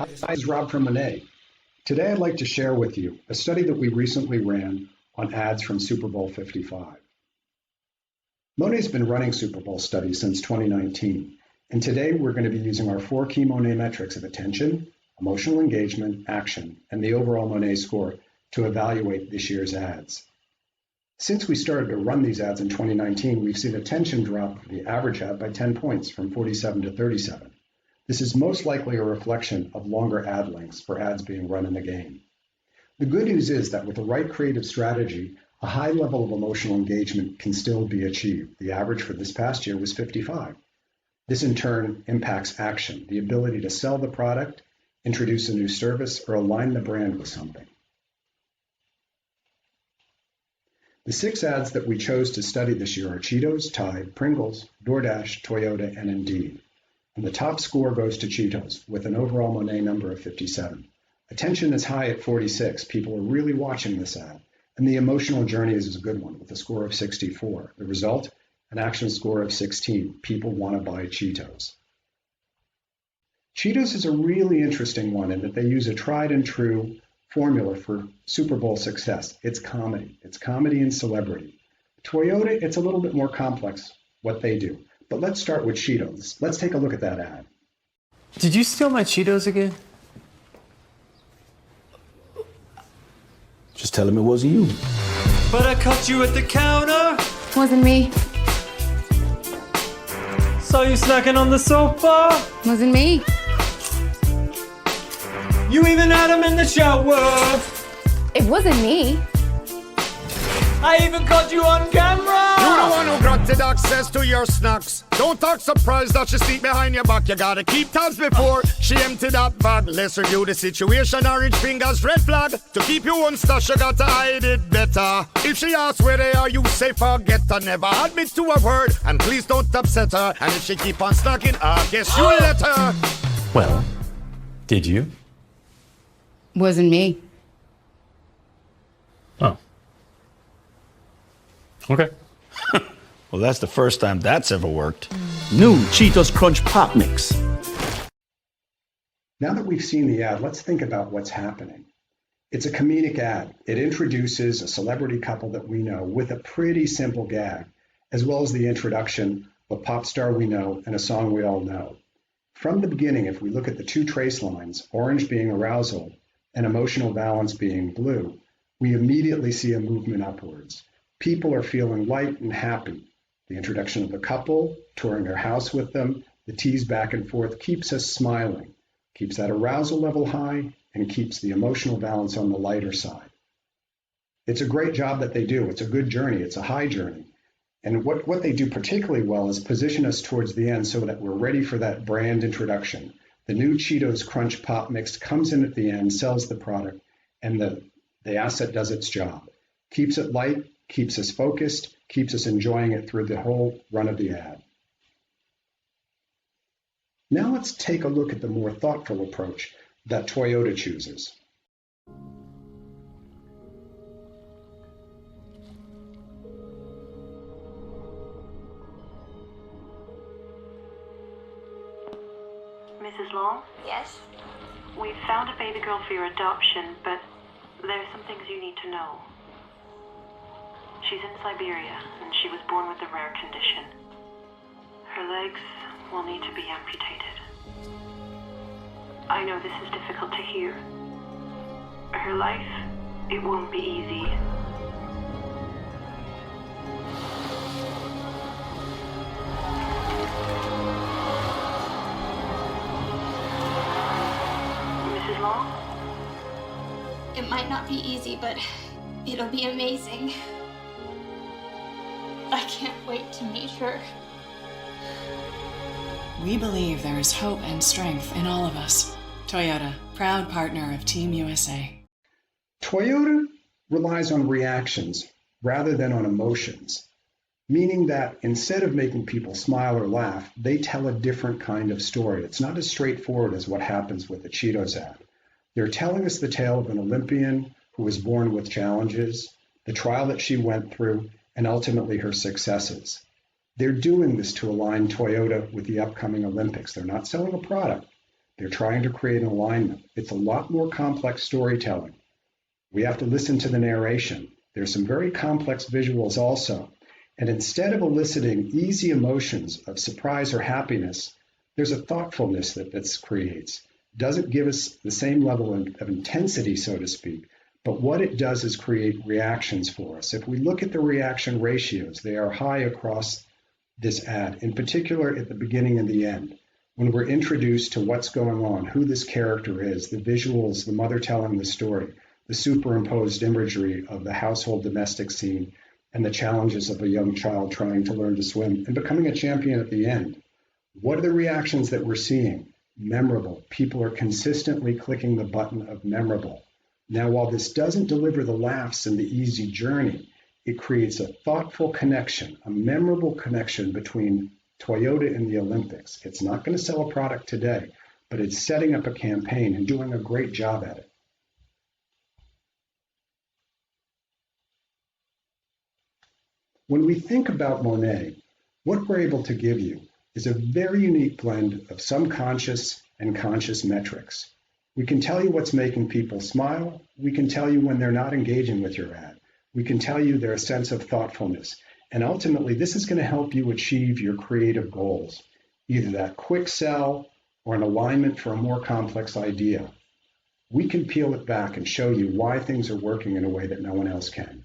Hi, this is Rob from Monet. Today I'd like to share with you a study that we recently ran on ads from Super Bowl 55. Monet's been running Super Bowl studies since 2019, and today we're going to be using our 4 key Monet metrics of attention, emotional engagement, action, and the overall Monet score to evaluate this year's ads. Since we started to run these ads in 2019, we've seen attention drop the average ad by 10 points from 47 to 37. This is most likely a reflection of longer ad lengths for ads being run in the game. The good news is that with the right creative strategy, a high level of emotional engagement can still be achieved. The average for this past year was 55. This in turn impacts action, the ability to sell the product, introduce a new service, or align the brand with something. The 6 ads that we chose to study this year are Cheetos, Tide, Pringles, DoorDash, Toyota, and Indeed. And the top score goes to Cheetos with an overall Monet number of 57. Attention is high at 46. People are really watching this ad. And the emotional journey is a good one with a score of 64. The result, an action score of 16. People want to buy Cheetos. Cheetos is a really interesting one in that they use a tried and true formula for Super Bowl success. It's comedy. It's comedy and celebrity. Toyota, it's a little bit more complex what they do. But let's start with Cheetos. Let's take a look at that ad. Did you steal my Cheetos again? Just tell him it wasn't you. But I caught you at the counter. Wasn't me. Saw you snacking on the sofa. Wasn't me. You even had him in the shower. It wasn't me. I even caught you on camera. You're the one who granted access to your snacks. Don't talk surprised that she sneak behind your back. You gotta keep tabs before she empty that bag. Let's review the situation. Orange fingers, red flag. To keep you on stash, you gotta hide it better. If she asks where they are, you say forget her. Never admit to a word, and please don't upset her. And if she keep on snacking, I guess you let her. Well, did you? Wasn't me. Oh. Okay. Well, that's the first time that's ever worked. New Cheetos Crunch Pop Mix. Now that we've seen the ad, let's think about what's happening. It's a comedic ad. It introduces a celebrity couple that we know with a pretty simple gag, as well as the introduction of a pop star we know and a song we all know. From the beginning, if we look at the 2 trace lines, orange being arousal and emotional balance being blue, we immediately see a movement upwards. People are feeling light and happy. The introduction of the couple, touring their house with them, the tease back and forth keeps us smiling, keeps that arousal level high, and keeps the emotional balance on the lighter side. It's a great job that they do. It's a good journey. It's a high journey. And what they do particularly well is position us towards the end so that we're ready for that brand introduction. The new Cheetos Crunch Pop Mix comes in at the end, sells the product, and the asset does its job. Keeps it light, keeps us focused, keeps us enjoying it through the whole run of the ad. Now let's take a look at the more thoughtful approach that Toyota chooses. Mrs. Long? Yes? We've found a baby girl for your adoption, but there's some things you need to know. She's in Siberia, and she was born with a rare condition. Her legs will need to be amputated. I know this is difficult to hear. Her life, it won't be easy. Mrs. Long? It might not be easy, but it'll be amazing. I can't wait to meet her. We believe there is hope and strength in all of us. Toyota, proud partner of Team USA. Toyota relies on reactions rather than on emotions, meaning that instead of making people smile or laugh, they tell a different kind of story. It's not as straightforward as what happens with the Cheetos ad. They're telling us the tale of an Olympian who was born with challenges, the trial that she went through, and ultimately her successes. They're doing this to align Toyota with the upcoming Olympics. They're not selling a product. They're trying to create an alignment. It's a lot more complex storytelling. We have to listen to the narration. There's some very complex visuals also. And instead of eliciting easy emotions of surprise or happiness, there's a thoughtfulness that this creates. It doesn't give us the same level of intensity, so to speak, but what it does is create reactions for us. If we look at the reaction ratios, they are high across this ad, in particular at the beginning and the end. When we're introduced to what's going on, who this character is, the visuals, the mother telling the story, the superimposed imagery of the household domestic scene, and the challenges of a young child trying to learn to swim and becoming a champion at the end. What are the reactions that we're seeing? Memorable. People are consistently clicking the button of memorable. Now, while this doesn't deliver the laughs and the easy journey, it creates a thoughtful connection, a memorable connection between Toyota and the Olympics. It's not going to sell a product today, but it's setting up a campaign and doing a great job at it. When we think about Monet, what we're able to give you is a very unique blend of some conscious and conscious metrics. We can tell you what's making people smile. We can tell you when they're not engaging with your ad. We can tell you their sense of thoughtfulness. And ultimately, this is going to help you achieve your creative goals, either that quick sell or an alignment for a more complex idea. We can peel it back and show you why things are working in a way that no one else can.